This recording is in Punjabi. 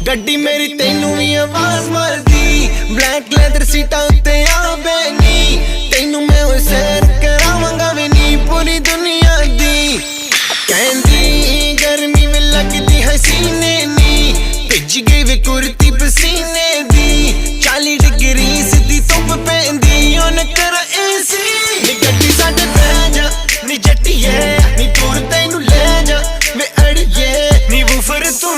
ਗੱਡੀ ਮੇਰੀ ਤੈਨੂੰ ਵੀ ਆਵਾਜ਼ ਮਾਰਦੀ ਬਲੈਕ ਲੈਦਰ ਸੀਟਾਂ ਉੱਤੇ ਆ ਬੈਨੀ ਤੈਨੂੰ ਮੈਂ ਉਹ ਸੈਰ ਕਰਾਵਾਂਗਾ ਵੀ ਨੀ ਪੂਰੀ ਦੁਨੀਆ ਦੀ ਕਹਿੰਦੀ ਗਰਮੀ ਵਿੱਚ ਲੱਗਦੀ ਹਸੀਨੇ ਨੀ ਭਿੱਜ ਗਈ ਵੇ ਕੁਰਤੀ ਪਸੀਨੇ ਦੀ 40 ਡਿਗਰੀ ਸਿੱਧੀ ਧੁੱਪ ਪੈਂਦੀ ਉਹਨ ਕਰ ਏਸੀ ਨੀ ਗੱਡੀ ਸਾਡੇ ਪੈ ਜਾ ਨੀ ਜੱਟੀਏ ਨੀ ਦੂਰ ਤੈਨੂੰ ਲੈ ਜਾ ਵੇ ਅੜੀਏ ਨੀ ਵੂਫਰ ਤੂੰ